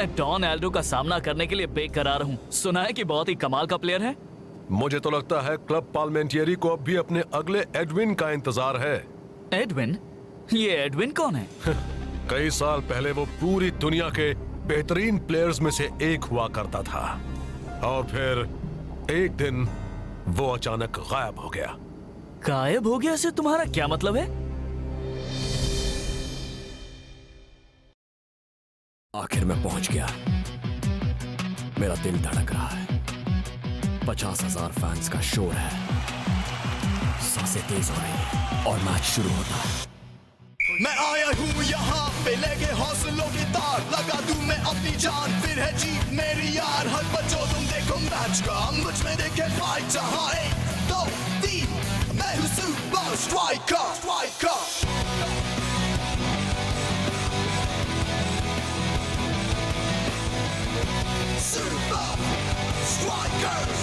मैं don Aldo का सामना करने के लिए बेकरार हूँ। सुना है कि बहुत ही कमाल का प्लेयर है। मुझे तो लगता है क्लब पार्लिमेंटियरी को अब भी अपने अगले एडविन का इंतजार है। एडविन? ये एडविन कौन है? कई साल पहले वो पूरी दुनिया के बेहतरीन प्लेयर्स में से एक हुआ करता था और फिर एक दिन वो अचानक गायब हो गया। गायब हो गया से तुम्हारा क्या मतलब है? आखिर मैं पहुंच गया। मेरा दिल धड़क रहा है। 50,000 फैंस का शोर है। सांसें तेज हो रही है और मैच शुरू होता है। मैं आया हूँ यहाँ पे लेके हौसलों की तार, लगा दूं मैं अपनी जान, फिर है जीत मेरी यार। हर बच्चों तुम देखो मैच का, मुझ में देखे फाइट। जहाँ 1, 2, 3 मैं हूँ super striker. Super Strikers!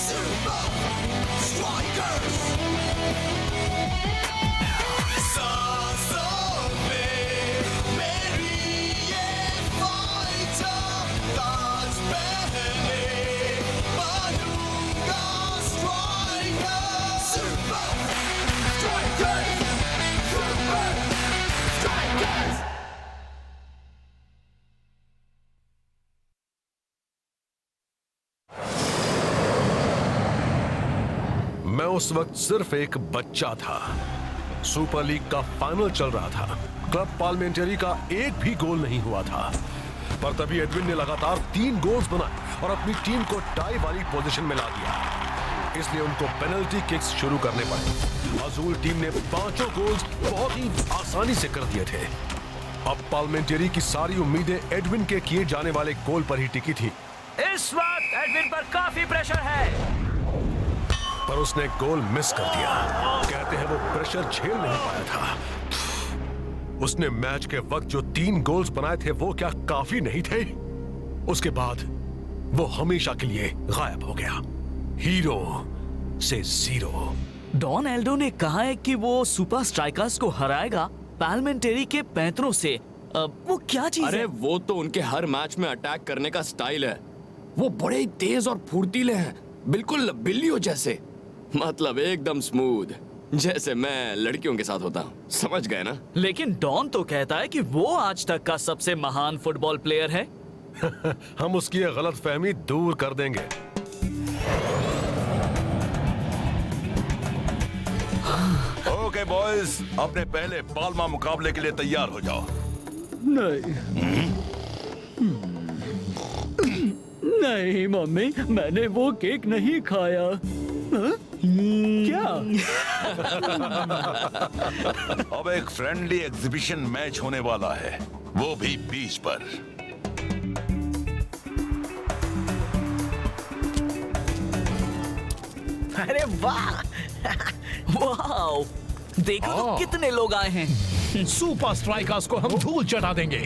Super Strikers! सांसों में मेरी ये फाइटर, ताज पहने बनूंगा striker. Super Strikers! Super Strikers! मैं उस वक्त सिर्फ एक बच्चा था। सुपर लीग का फाइनल चल रहा था। क्लब पार्लिमेंटरी का एक भी गोल नहीं हुआ था, पर तभी एडविन ने लगातार 3 गोल्स बनाए और अपनी टीम को टाई वाली पोजीशन में ला दिया। इसलिए उनको पेनल्टी किक्स शुरू करने पड़े। अजूल टीम ने 5 गोल्स बहुत ही आसानी से कर दिए थे। अब पार्लिमेंटरी की सारी उम्मीदें एडविन के किए जाने वाले गोल पर ही टिकी थी। इस वक्त एडविन पर काफी प्रेशर है, पर उसने गोल मिस कर दिया। कहते हैं वो प्रेशर झेल नहीं पाया था। उसने मैच के वक्त जो 3 गोल्स बनाए थे वो क्या काफी नहीं थे? उसके बाद वो हमेशा के लिए गायब हो गया। हीरो से जीरो। डॉन एल्डो ने कहा है कि वो सुपर स्ट्राइकर्स को हराएगा पार्लिमेंटरी के पैंतरों से। वो क्या चीज अरे है? वो तो उनके हर मैच में अटैक करने का स्टाइल है। वो बड़े ही तेज और फुर्तीले हैं, बिल्कुल बिल्लियों जैसे। मतलब एकदम स्मूथ, जैसे मैं लड़कियों के साथ होता हूँ। समझ गए ना? लेकिन डॉन तो कहता है कि वो आज तक का सबसे महान फुटबॉल प्लेयर है। हम उसकी ये गलतफहमी दूर कर देंगे। ओके बॉयज, अपने पहले पाल्मा मुकाबले के लिए तैयार हो जाओ। नहीं मम्मी, मैंने वो केक नहीं खाया। क्या? अब एक फ्रेंडली एग्जीबिशन मैच होने वाला है, वो भी बीच पर। अरे वाह! वाह! देखो तो कितने लोग आए हैं। सुपर स्ट्राइकर्स को हम धूल चटा देंगे।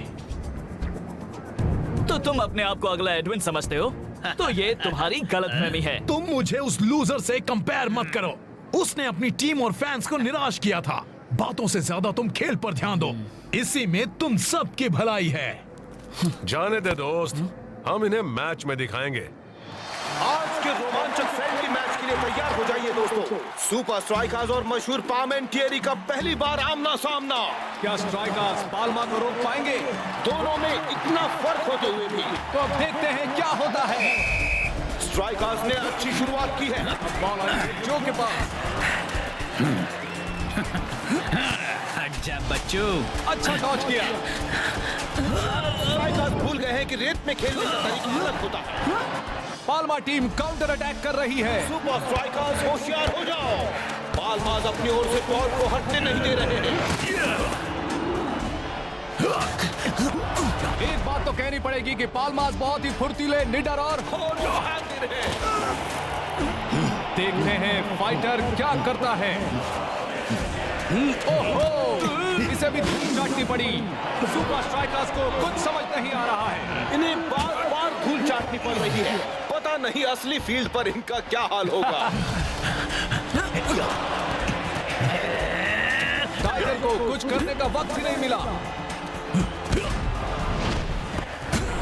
तो तुम अपने आप को अगला एडविन समझते हो? तो ये तुम्हारी गलतफहमी है। तुम मुझे उस लूजर से कंपेयर मत करो। उसने अपनी टीम और फैंस को निराश किया था। बातों से ज्यादा तुम खेल पर ध्यान दो। इसी में तुम सबकी भलाई है। जाने दे दोस्त, हम इन्हें मैच में दिखाएंगे। आज के रोमांचक फ्रेंडली मैच के लिए तैयार हो जाइए दोस्तों। सुपर स्ट्राइकर्स और मशहूर पार्लिमेंटरी का पहली बार आमना सामना। क्या स्ट्राइकर्स पाल्मा को रोक पाएंगे? दोनों में इतना फर्क होते हुए भी तो अब देखते हैं क्या होता है। स्ट्राइकर्स ने अच्छी शुरुआत की है। बॉल आई जो के पास। हट जा बच्चों। अच्छा डॉज किया। स्ट्राइकर्स भूल गए हैं कि रेत में खेलने का तरीका अलग होता है। पाल्मा टीम काउंटर अटैक कर रही है। सुपर स्ट्राइकर्स होशियार हो जाओ। पाल्मास अपनी ओर से बॉल को हटने नहीं दे रहे हैं। एक बात तो कहनी पड़ेगी कि पाल्मास बहुत ही फुर्तीले, निडर और देखते हैं फाइटर क्या करता है। ओहो, इसे भी धूल चाटनी पड़ी। सुपर स्ट्राइकर्स को कुछ समझ नहीं आ रहा है। इन्हें बार बार धूल चाटनी पड़ रही है। पता नहीं असली फील्ड पर इनका क्या हाल होगा। टाइगर को कुछ करने का वक्त ही नहीं मिला।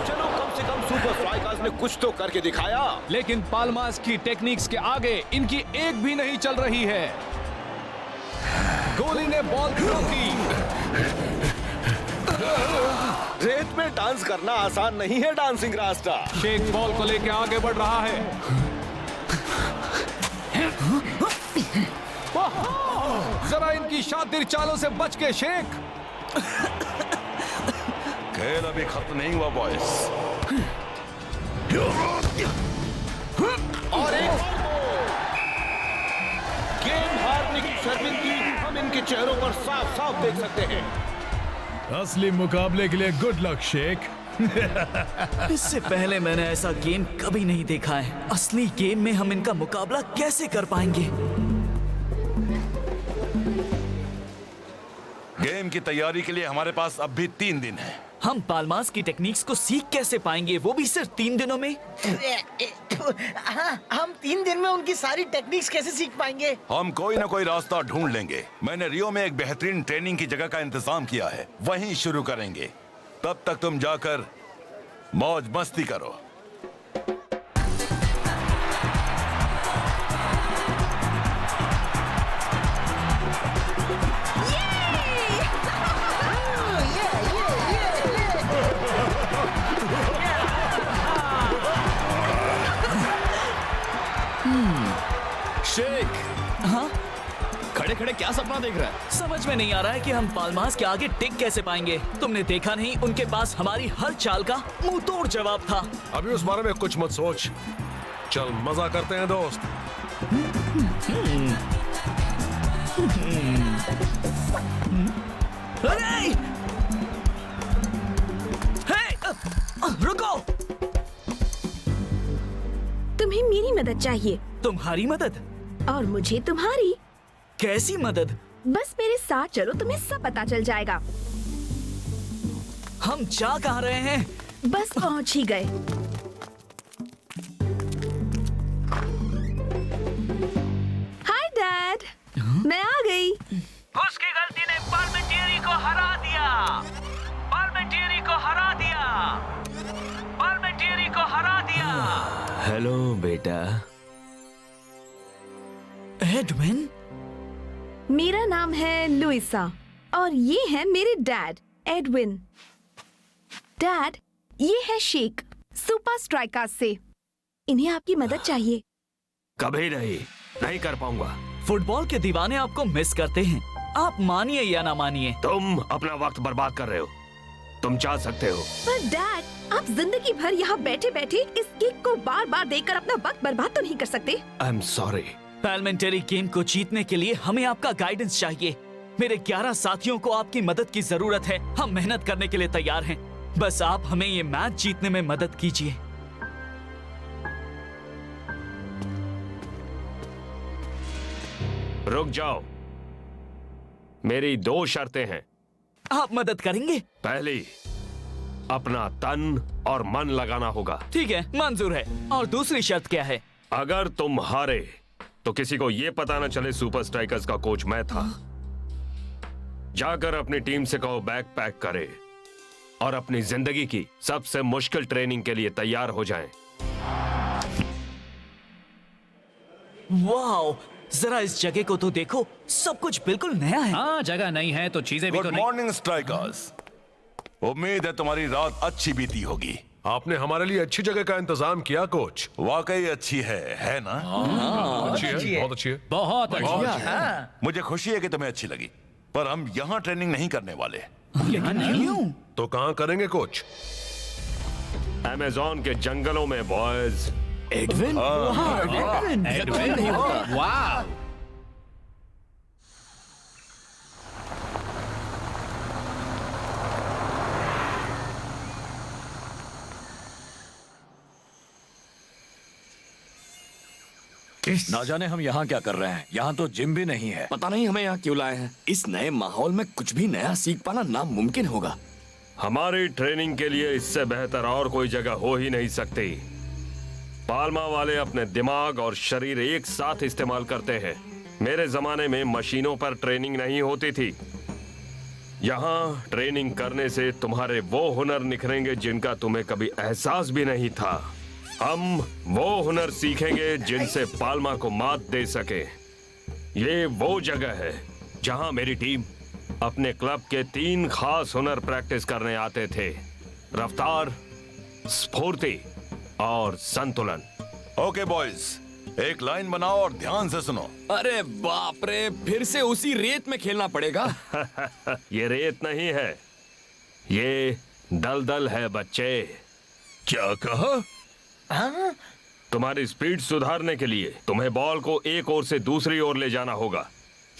चलो कम से कम सुपर स्ट्राइकर्स ने कुछ तो करके दिखाया। लेकिन पाल्मास की टेक्निक्स के आगे इनकी एक भी नहीं चल रही है। गोली ने बॉल थ्रो की। रेत में डांस करना आसान नहीं है डांसिंग रास्ता। शेख बॉल को लेकर आगे बढ़ रहा है। जरा इनकी शातिर चालों से बच के शेख। खेल अभी खत्म नहीं हुआ बॉयज। और एक गेम हारने की शर्मिंदगी हम इनके चेहरों पर साफ साफ देख सकते हैं। असली मुकाबले के लिए गुड लक शेख। इससे पहले मैंने ऐसा गेम कभी नहीं देखा है। असली गेम में हम इनका मुकाबला कैसे कर पाएंगे? गेम की तैयारी के लिए हमारे पास अब भी 3 दिन है। हम पाल्मास की टेक्निक्स को सीख कैसे पाएंगे, वो भी सिर्फ 3 दिनों में? हाँ, हम 3 दिन में उनकी सारी टेक्निक्स कैसे सीख पाएंगे? हम कोई ना कोई रास्ता ढूंढ लेंगे। मैंने रियो में एक बेहतरीन ट्रेनिंग की जगह का इंतजाम किया है, वहीं शुरू करेंगे। तब तक तुम जाकर मौज मस्ती करो। शेख, हाँ, खड़े खड़े क्या सपना देख रहा है? समझ में नहीं आ रहा है कि हम पाल्मास के आगे टिक कैसे पाएंगे। तुमने देखा नहीं, उनके पास हमारी हर चाल का मुंह तोड़ जवाब था। अभी उस बारे में कुछ मत सोच, चल मजा करते हैं दोस्त। अरे! रुको! तुम्हें मेरी मदद चाहिए तुम्हारी मदद? और मुझे तुम्हारी। कैसी मदद? बस मेरे साथ चलो, तुम्हें सब पता चल जाएगा। हम जा कहाँ रहे हैं? बस पहुंच ही गए। हाय डैड, मैं आ गई। उसकी गलती ने पार्मेंटियरी को हरा दिया। पार्मेंटियरी को हरा दिया। पार्मेंटियरी को हरा दिया। हेलो बेटा। एडविन? मेरा नाम है लुइसा और ये है मेरे डैड एडविन। डैड, ये है शेख, सुपर स्ट्राइकर्स से। इन्हें आपकी मदद चाहिए। कभी नहीं कर पाऊंगा। फुटबॉल के दीवाने आपको मिस करते हैं, आप मानिए या ना मानिए। तुम अपना वक्त बर्बाद कर रहे हो। तुम जा सकते हो। पर डैड, आप जिंदगी भर यहाँ बैठे बैठे इस किक को बार बार देखकर अपना वक्त बर्बाद तो नहीं कर सकते। I am sorry. Parliamentary game को जीतने के लिए हमें आपका गाइडेंस चाहिए। मेरे 11 साथियों को आपकी मदद की जरूरत है। हम मेहनत करने के लिए तैयार हैं। बस आप हमें ये मैच जीतने में मदद कीजिए। रुक जाओ। मेरी 2 शर्तें हैं। आप मदद करेंगे? पहली, अपना तन और मन लगाना होगा। ठीक है, मंजूर है। और दूसरी शर्त क्या है? अगर तुम हारे तो किसी को ये पता न चले सुपर स्ट्राइकर्स का कोच मैं था। जाकर अपनी टीम से कहो बैग पैक करे और अपनी जिंदगी की सबसे मुश्किल ट्रेनिंग के लिए तैयार हो जाएं। वाओ, जरा इस जगह को तो देखो, सब कुछ बिल्कुल नया है। हाँ, जगह नहीं है तो चीजें भी तो गुड नहीं। Morning strikers. उम्मीद है तुम्हारी रात अच्छी बीती होगी। आपने हमारे लिए अच्छी जगह का इंतजाम किया कोच। वाकई अच्छी है ना? अच्छी है, बहुत अच्छी है। बहुत अच्छा। मुझे खुशी है कि तुम्हें अच्छी लगी, पर हम यहाँ ट्रेनिंग नहीं करने वाले। क्यों? तो कहाँ करेंगे कोच? अमेज़न के जंगलों में बॉयज। एडविन? एडविन, वाह। ना जाने हम यहाँ क्या कर रहे हैं। यहाँ तो जिम भी नहीं है। पता नहीं हमें यहाँ क्यों लाए हैं। इस नए माहौल में कुछ भी नया सीख पाना नामुमकिन होगा। हमारी ट्रेनिंग के लिए इससे बेहतर और कोई जगह हो ही नहीं सकती। पाल्मा वाले अपने दिमाग और शरीर एक साथ इस्तेमाल करते हैं। मेरे जमाने में मशीनों पर ट्रेनिंग नहीं होती थी। यहाँ ट्रेनिंग करने से तुम्हारे वो हुनर निखरेंगे जिनका तुम्हें कभी एहसास भी नहीं था। हम वो हुनर सीखेंगे जिनसे पाल्मा को मात दे सके। ये वो जगह है जहाँ मेरी टीम अपने क्लब के 3 खास हुनर प्रैक्टिस करने आते थे: रफ्तार, स्फूर्ति और संतुलन। ओके बॉयज, एक लाइन बनाओ और ध्यान से सुनो। अरे बाप रे, फिर से उसी रेत में खेलना पड़ेगा। ये रेत नहीं है, ये दलदल है बच्चे। क्या कहा? हाँ? तुम्हारी स्पीड सुधारने के लिए तुम्हें बॉल को एक ओर से दूसरी ओर ले जाना होगा।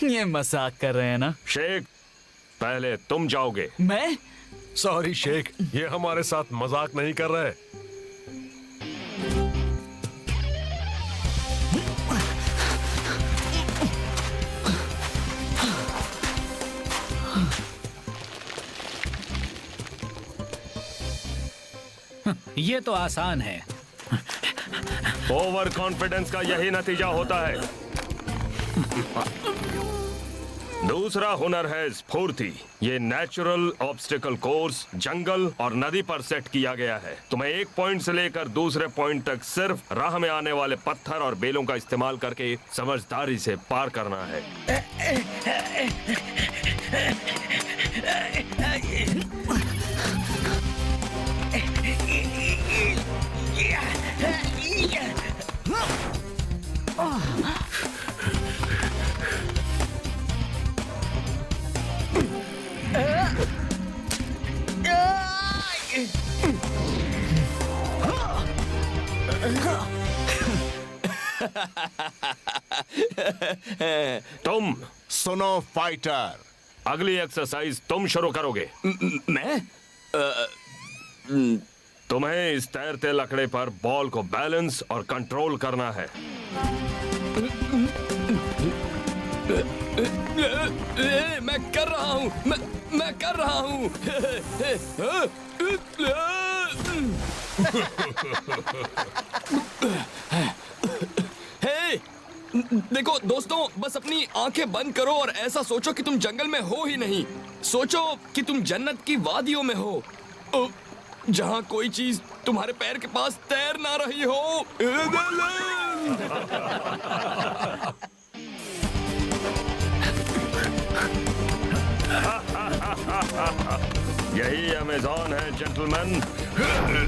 ये मजाक कर रहे हैं ना? शेख, पहले तुम जाओगे। मैं? सॉरी शेख, ये हमारे साथ मजाक नहीं कर रहे। ये तो आसान है। ओवर कॉन्फिडेंस का यही नतीजा होता है। दूसरा हुनर है स्फूर्ति। ये नेचुरल ऑब्स्टिकल कोर्स जंगल और नदी पर सेट किया गया है। तुम्हें एक पॉइंट से लेकर दूसरे पॉइंट तक सिर्फ राह में आने वाले पत्थर और बेलों का इस्तेमाल करके समझदारी से पार करना है। तुम सुनो फाइटर, अगली एक्सरसाइज तुम शुरू करोगे। मैं? तुम्हें इस तैरते लकड़े पर बॉल को बैलेंस और कंट्रोल करना है। मैं कर रहा हूँ, मैं कर रहा हूँ। हे, देखो दोस्तों, बस अपनी आंखें बंद करो और ऐसा सोचो कि तुम जंगल में हो ही नहीं। सोचो कि तुम जन्नत की वादियों में हो, जहाँ कोई चीज तुम्हारे पैर के पास तैर ना रही हो। यही अमेज़न है जेंटलमैन।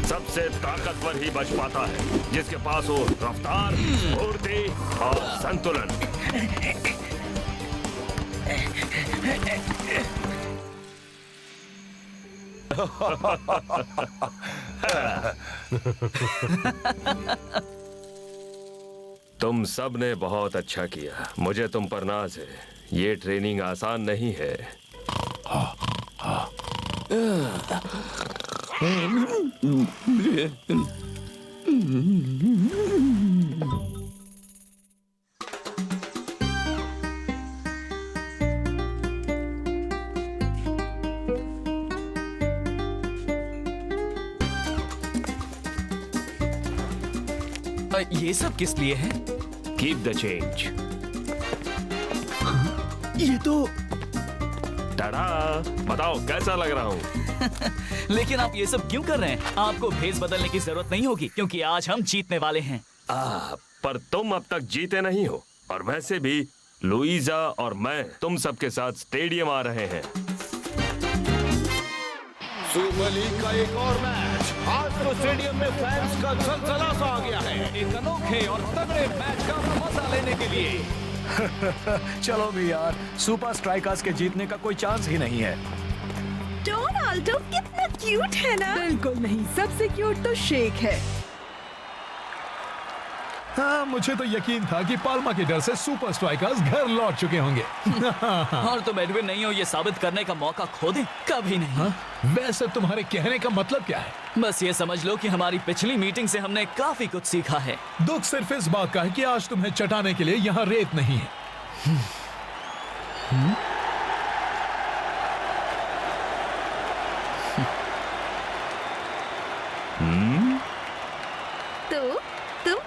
सबसे ताकतवर ही बच पाता है जिसके पास हो रफ्तार, फुर्ती और संतुलन। तुम सब ने बहुत अच्छा किया। मुझे तुम पर नाज है। ये ट्रेनिंग आसान नहीं है। ये सब किस लिए है? Keep the change. ये तो टाडा, बताओ कैसा लग रहा हूँ? लेकिन आप ये सब क्यों कर रहे हैं? आपको भेस बदलने की जरूरत नहीं होगी क्योंकि आज हम जीतने वाले हैं। पर तुम अब तक जीते नहीं हो। और वैसे भी लुइजा और मैं तुम सबके साथ स्टेडियम आ रहे हैं। सुपर लीग का एक और मैच। आज तो स्टेडियम में फैंस का जलजला सा आ गया है। एक अनोखे और तगड़े मैच का मजा लेने के लिए। चलो भी यार, सुपर स्ट्राइकर्स के जीतने का कोई चांस ही नहीं है। डोनाल्डो कितना क्यूट है ना? बिल्कुल नहीं, सबसे क्यूट तो शेक है। हाँ, मुझे तो यकीन था कि पाल्मा के डर से सुपर स्ट्राइकर्स घर लौट चुके होंगे। और तुम एडविन नहीं हो ये साबित करने का मौका खो दे? कभी नहीं। हाँ? वैसे तुम्हारे कहने का मतलब क्या है? बस ये समझ लो कि हमारी पिछली मीटिंग से हमने काफी कुछ सीखा है। दुख सिर्फ इस बात का है कि आज तुम्हें चटाने के लिए यहाँ रेत नहीं है। तो तुम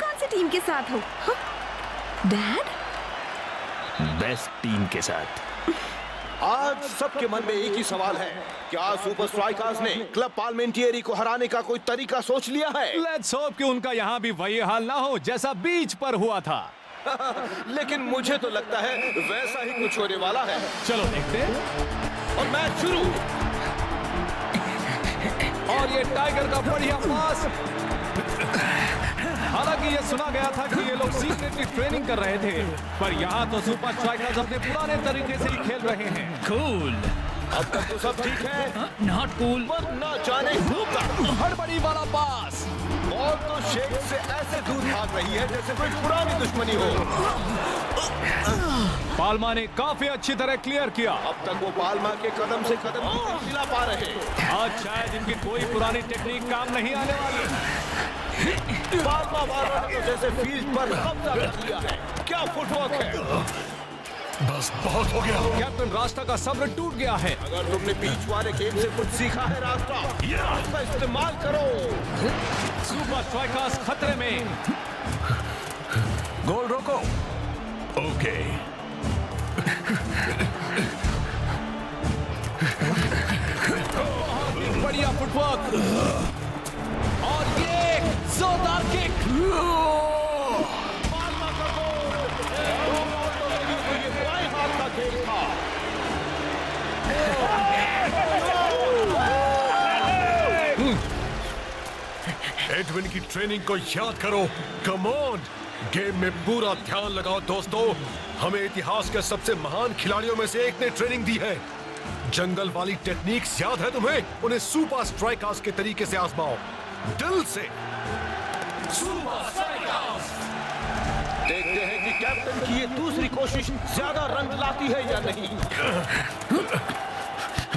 साथ हो? हाँ? डैड? बेस्ट टीम के साथ। आज सबके मन में एक ही सवाल है, क्या सुपर स्ट्राइकर्स ने क्लब पार्लिमेंटियरी को हराने का कोई तरीका सोच लिया है? लेट्स होप कि उनका यहाँ भी वही हाल ना हो जैसा बीच पर हुआ था। लेकिन मुझे तो लगता है वैसा ही कुछ होने वाला है। चलो देखते हैं। और मैच शुरू। और ये टाइगर का बढ़िया पास। हालांकि ये सुना गया था कि ये लोग सीक्रेटली ट्रेनिंग कर रहे थे, पर यहाँ तो सुपर स्ट्राइकर्स अपने पुराने तरीके से ही खेल रहे हैं। कूल। अब तक तो सब ठीक है। Not cool. पर ना जाने हड़बड़ी वाला पास। बॉल तो शेख से ऐसे दूर भाग रही है जैसे कोई पुरानी दुश्मनी हो। पाल्मा ने काफी अच्छी तरह क्लियर किया। अब तक वो पाल्मा के कदम से कदम मिला पा रहे। आज शायद इनकी कोई पुरानी टेक्निक काम नहीं आने वाली। पाल्मा वालों ने तो जैसे फील्ड पर कब्जा कर लिया है। क्या फुटवर्क है। बस बहुत हो गया। कैप्टन रास्ता का सब्र टूट गया है। अगर तुमने बीच वाले गेम से कुछ सीखा है रास्ता, उसका इस्तेमाल करो। सुपर स्ट्राइकर्स खतरे में। गोल रोको। ओके। बढ़िया फुटवर्क। और ये जोरदार किक। एडविन की ट्रेनिंग को याद करो। कम ऑन, गेम में पूरा ध्यान लगाओ दोस्तों। हमें इतिहास के सबसे महान खिलाड़ियों में से एक ने ट्रेनिंग दी है। जंगल वाली टेक्निक्स याद है तुम्हें? उन्हें सुपर स्ट्राइकर्स के तरीके से आजमाओ, दिल से। देखते हैं कि कैप्टन की ये दूसरी कोशिश ज्यादा रंग लाती है या नहीं।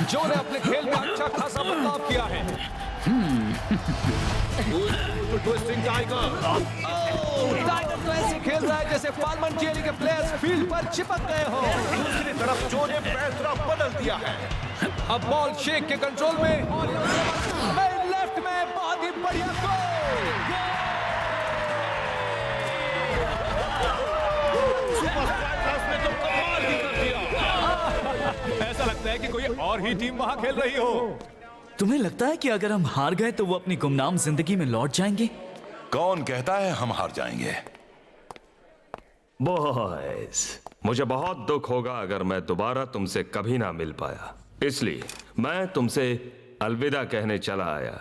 जो ने अपने खेल में अच्छा खासा बदलाव किया है। Twisting tiger. टाइगर तो ऐसे खेल रहा है जैसे पार्लिमेंटियरी के प्लेयर्स फील्ड पर चिपक गए हो। दूसरी तरफ जो ने पैसरा बदल दिया है। अब बॉल शेख के कंट्रोल में और लेफ्ट में बहुत ही बढ़िया गोल। सुपर स्ट्राइकर्स ने तो कमाल ही कर दिया। ऐसा लगता है कि कोई और ही टीम वहां खेल रही हो। तुम्हें लगता है कि अगर हम हार गए तो वो अपनी गुमनाम जिंदगी में लौट जाएंगे? कौन कहता है हम हार जाएंगे? बॉयज, मुझे बहुत दुख होगा अगर मैं दोबारा तुमसे कभी ना मिल पाया, इसलिए मैं तुमसे अलविदा कहने चला आया।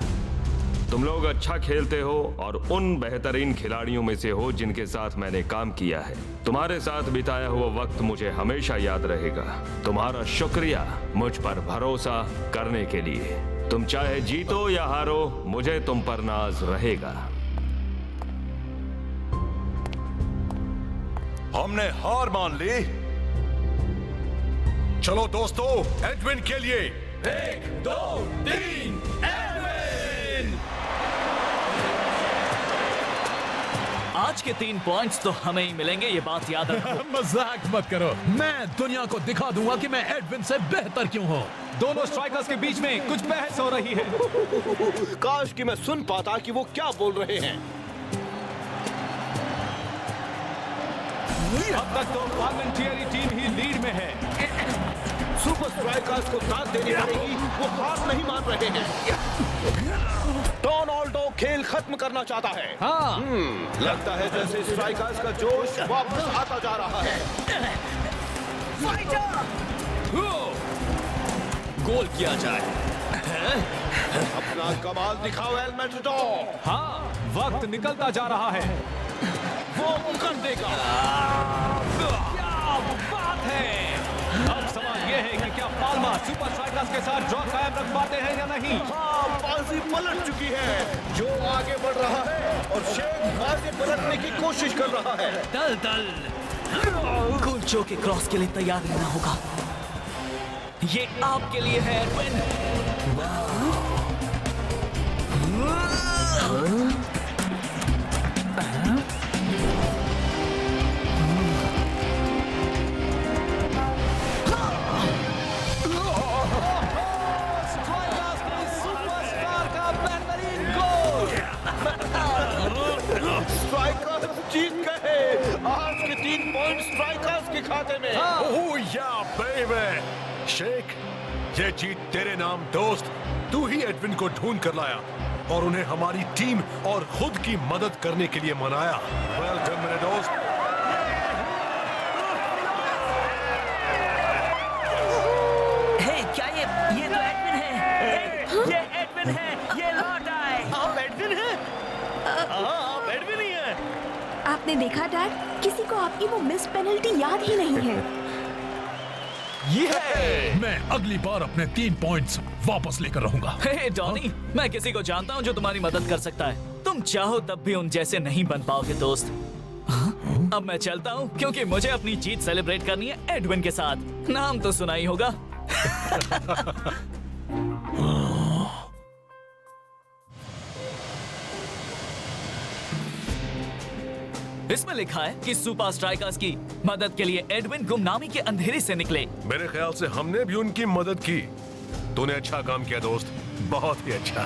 तुम लोग अच्छा खेलते हो और उन बेहतरीन खिलाड़ियों में से हो जिनके साथ मैंने काम किया है। तुम्हारे साथ बिताया हुआ वक्त मुझे हमेशा याद रहेगा। तुम्हारा शुक्रिया मुझ पर भरोसा करने के लिए। तुम चाहे जीतो या हारो, मुझे तुम पर नाज रहेगा। हमने हार मान ली। चलो दोस्तों, एडविन के लिए 1, 2, 3 एडविन। आज के 3 पॉइंट्स तो हमें ही मिलेंगे, ये बात याद रखो। मजाक मत करो। मैं दुनिया को दिखा दूंगा कि मैं एडविन से बेहतर क्यों हूँ। दोनों स्ट्राइकर्स के बीच में कुछ बहस हो रही है। काश कि मैं सुन पाता कि वो क्या बोल रहे हैं। अब तक तो पार्लिमेंटियरी टीम ही लीड में है। सुपर स्ट्राइकर्स को दाद देनी पड़ेगी, वो हार नहीं मान रहे हैं। डोनाल्डो खेल खत्म करना चाहता है। हाँ। लगता है जैसे स्ट्राइकर्स का जोश वापस आता जा रहा है। गोल किया जाए। अपना कमाल दिखाओ एल मैटाडोर। हाँ, वक्त निकलता जा रहा है। वो कर देगा। क्या बात है। अब सवाल यह है कि क्या पाल्मा सुपर स्ट्राइकर्स के साथ ड्रॉ कायम रख पाते हैं या नहीं। हाँ, बाजी पलट चुकी है। जो आगे बढ़ रहा है और शेख बाजी पलटने की कोशिश कर रहा है। दल दल कुलचो के क्रॉस के लिए तैयार रहना होगा। ये आपके लिए है एडविन। स्ट्राइकर्स जीत गए। खाते में। ओह या बेबी। शेख, ये जीत तेरे नाम दोस्त। तू ही एडविन को ढूंढ कर लाया और उन्हें हमारी टीम और खुद की मदद करने के लिए मनाया। वेल डन मेरे दोस्त। क्या ये तो एडविन है। ये एडविन है, ये लौट आए। आप एडविन हैं? आप एडविन ही हैं। आपने देखा डैड, किसी को आपकी वो मिस पेनल्टी याद ही नहीं है। मैं अगली बार अपने 3 पॉइंट्स वापस लेकर रहूंगा। हे डॉनी, मैं किसी को जानता हूँ जो तुम्हारी मदद कर सकता है। तुम चाहो तब भी उन जैसे नहीं बन पाओगे दोस्त। अब मैं चलता हूँ क्योंकि मुझे अपनी जीत सेलिब्रेट करनी है एडविन के साथ। नाम तो सुना ही होगा। इसमें लिखा है कि सुपर स्ट्राइकर्स की मदद के लिए एडविन गुमनामी के अंधेरे से निकले। मेरे ख्याल से हमने भी उनकी मदद की। तूने अच्छा काम किया दोस्त, बहुत ही अच्छा।